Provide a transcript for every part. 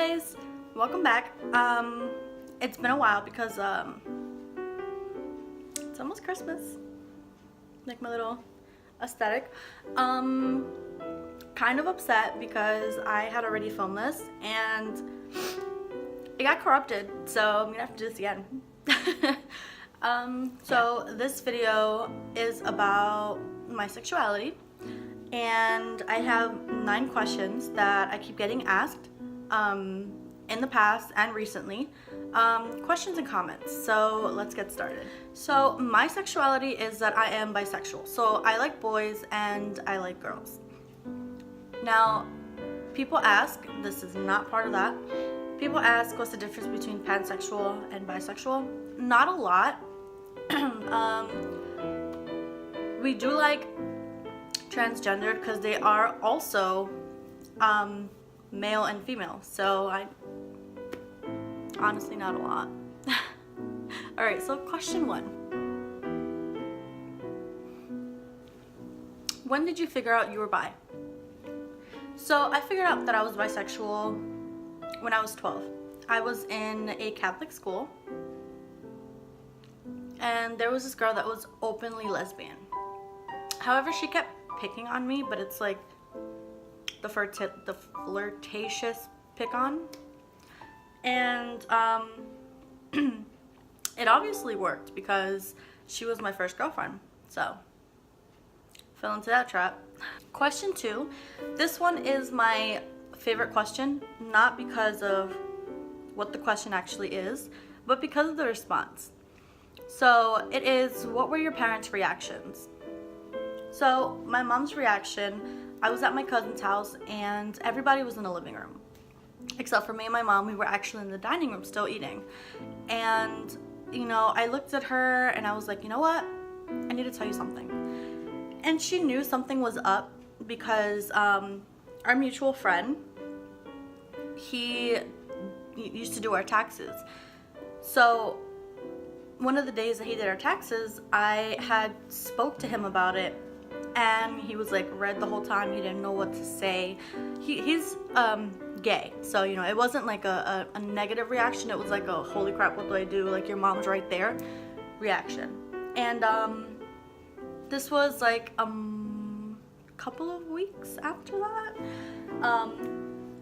guys, welcome back. It's been a while because it's almost Christmas. Like my little aesthetic. Kind of upset because I had already filmed this and it got corrupted, so I'm gonna have to do this again. So this video is about my sexuality, and I have 9 questions that I keep getting asked in the past and recently. Questions and comments. So let's get started. So my sexuality is that I am bisexual. So I like boys and I like girls. Now, people ask, this is not part of that. People ask what's the difference between pansexual and bisexual. Not a lot. We do like transgendered because they are also male and female. So honestly, not a lot. Alright, so question 1. When did you figure out you were bi? So I figured out that I was bisexual when I was 12. I was in a Catholic school, and there was this girl that was openly lesbian. However, she kept picking on me, but it's like the flirtatious pick on. And it obviously worked because she was my first girlfriend. So, fell into that trap. Question 2. This one is my favorite question, not because of what the question actually is, but because of the response. So it is, what were your parents' reactions? So my mom's reaction, I was at my cousin's house and everybody was in the living room. Except for me and my mom, we were actually in the dining room still eating. And, you know, I looked at her and I was like, you know what? I need to tell you something. And she knew something was up because our mutual friend, he used to do our taxes. So one of the days that he did our taxes, I had spoke to him about it, and he was like red the whole time. He didn't know what to say. He's gay, so you know, it wasn't like a negative reaction. It was like a holy crap, what do I do, like your mom's right there reaction. And this was like couple of weeks after that.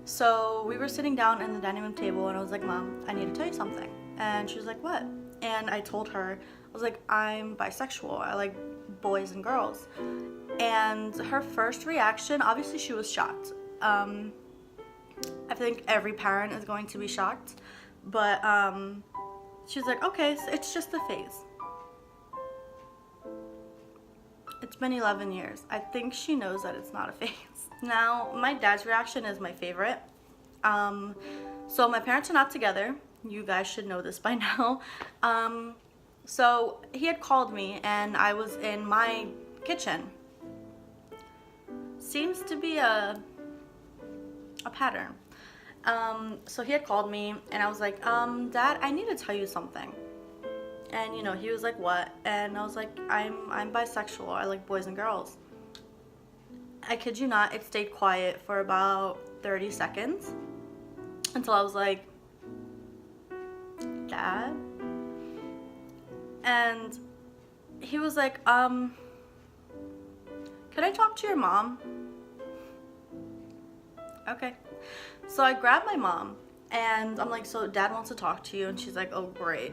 So we were sitting down in the dining room table and I was like, Mom, I need to tell you something. And she was like, what? And I told her, I was like, I'm bisexual. I like boys and girls. And her first reaction, obviously she was shocked. I think every parent is going to be shocked. But she was like, okay, so it's just a phase. It's been 11 years. I think she knows that it's not a phase. Now, my dad's reaction is my favorite. So my parents are not together. You guys should know this by now. So he had called me and I was in my kitchen. Seems to be a pattern. So he had called me and I was like, Dad, I need to tell you something. And you know, he was like, what? And I was like, I'm bisexual. I like boys and girls. I kid you not, it stayed quiet for about 30 seconds until I was like, Dad? And he was like, can I talk to your mom? Okay. So I grabbed my mom and I'm like, so Dad wants to talk to you. And she's like, oh great.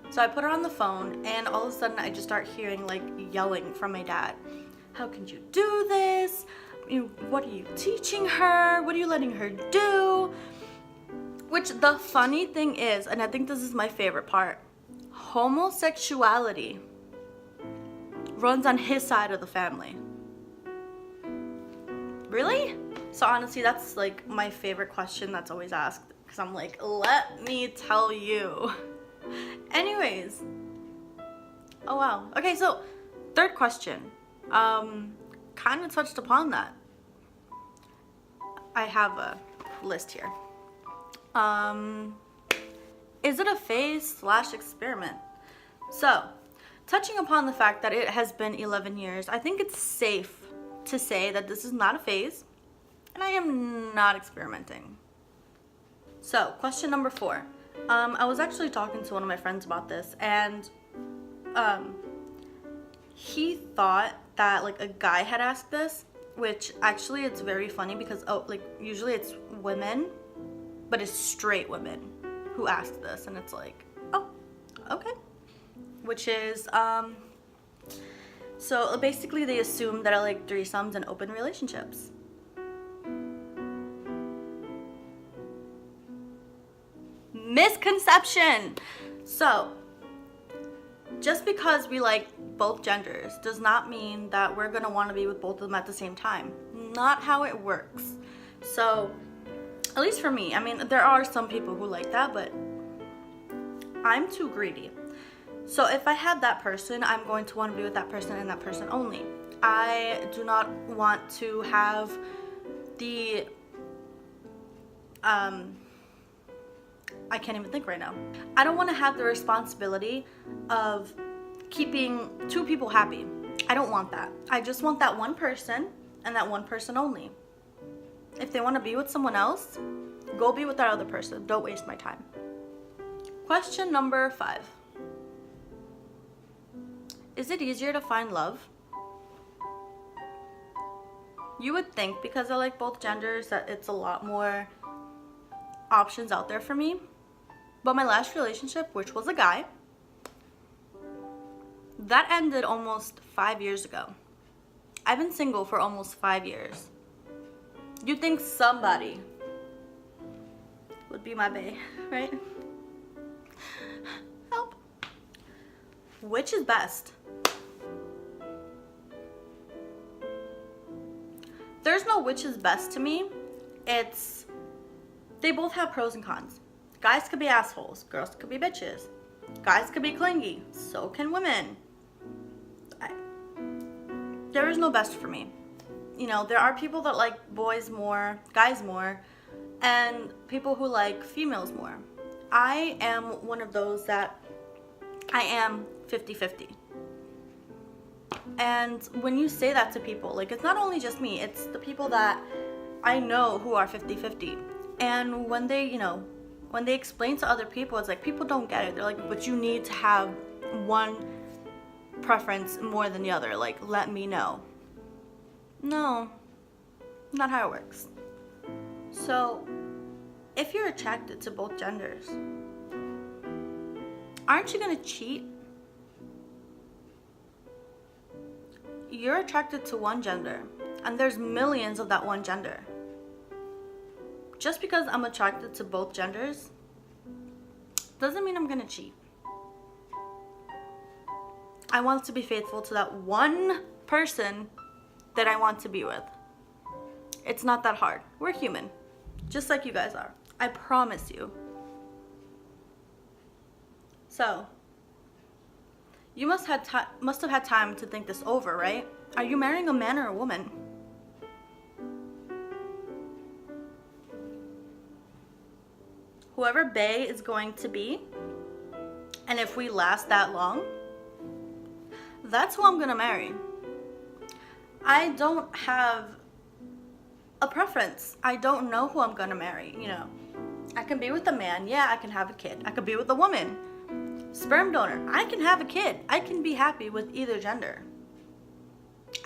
So I put her on the phone and all of a sudden I just start hearing like yelling from my dad. How can you do this? What are you teaching her? What are you letting her do? Which the funny thing is, and I think this is my favorite part, homosexuality runs on his side of the family. Really? So honestly, that's like my favorite question that's always asked, because I'm like, let me tell you. Anyways, oh wow. Okay, so 3rd question, kind of touched upon that. I have a list here. Is it a phase / experiment? So, touching upon the fact that it has been 11 years, I think it's safe to say that this is not a phase and I am not experimenting. So, question number 4. I was actually talking to one of my friends about this, and he thought that like a guy had asked this, which actually it's very funny because usually it's women, but it's straight women who ask this, and it's like, oh, okay. Which is so basically they assume that I like threesomes and open relationships. Misconception. So just because we like both genders does not mean that we're gonna want to be with both of them at the same time. Not how it works. So at least for me, I mean, there are some people who like that, but I'm too greedy. So if I had that person, I'm going to want to be with that person and that person only. I do not want to have the I can't even think right now. I don't want to have the responsibility of keeping 2 people happy. I don't want that. I just want that one person and that one person only. If they want to be with someone else, go be with that other person. Don't waste my time. Question number 5. Is it easier to find love? You would think, because I like both genders, that it's a lot more options out there for me. But my last relationship, which was a guy, that ended almost 5 years ago. I've been single for almost 5 years. You'd think somebody would be my bae, right? Help. Which is best? There's no which is best to me. It's, they both have pros and cons. Guys could be assholes. Girls could be bitches. Guys could be clingy. So can women. There is no best for me. You know, there are people that like boys more, guys more, and people who like females more. I am one of those that I am 50-50. And when you say that to people, like, it's not only just me, it's the people that I know who are 50-50. And when they, you know, when they explain to other people, it's like, people don't get it. They're like, but you need to have one preference more than the other. Like, let me know. No, not how it works. So, if you're attracted to both genders, aren't you gonna cheat? You're attracted to one gender, and there's millions of that one gender. Just because I'm attracted to both genders doesn't mean I'm gonna cheat. I want to be faithful to that one person that I want to be with. It's not that hard. We're human, just like you guys are. I promise you. So, you must have had time to think this over, right? Are you marrying a man or a woman? Whoever bae is going to be, and if we last that long, that's who I'm gonna marry. I don't have a preference. I don't know who I'm gonna marry, you know. I can be with a man, yeah, I can have a kid. I could be with a woman. Sperm donor, I can have a kid. I can be happy with either gender.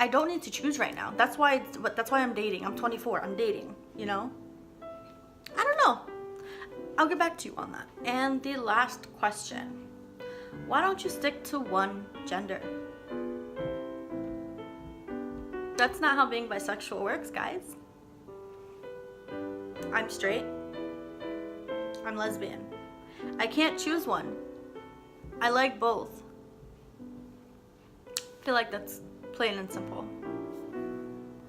I don't need to choose right now. That's why I'm dating. I'm 24. I'm dating, you know? I don't know. I'll get back to you on that. And the last question. Why don't you stick to one gender? That's not how being bisexual works, guys. I'm straight. I'm lesbian. I can't choose one. I like both. I feel like that's plain and simple.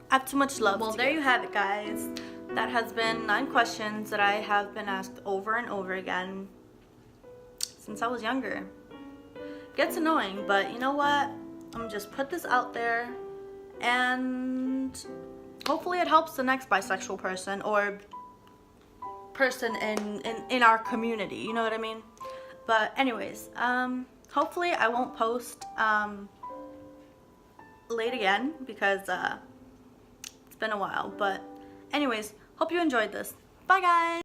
I have too much love. Well, there you have it, guys. That has been 9 questions that I have been asked over and over again since I was younger. Gets annoying, but you know what? I'm gonna just put this out there, and hopefully it helps the next bisexual person or person in our community, you know what I mean? But anyways, hopefully I won't post late again because it's been a while. But anyways, hope you enjoyed this. Bye guys!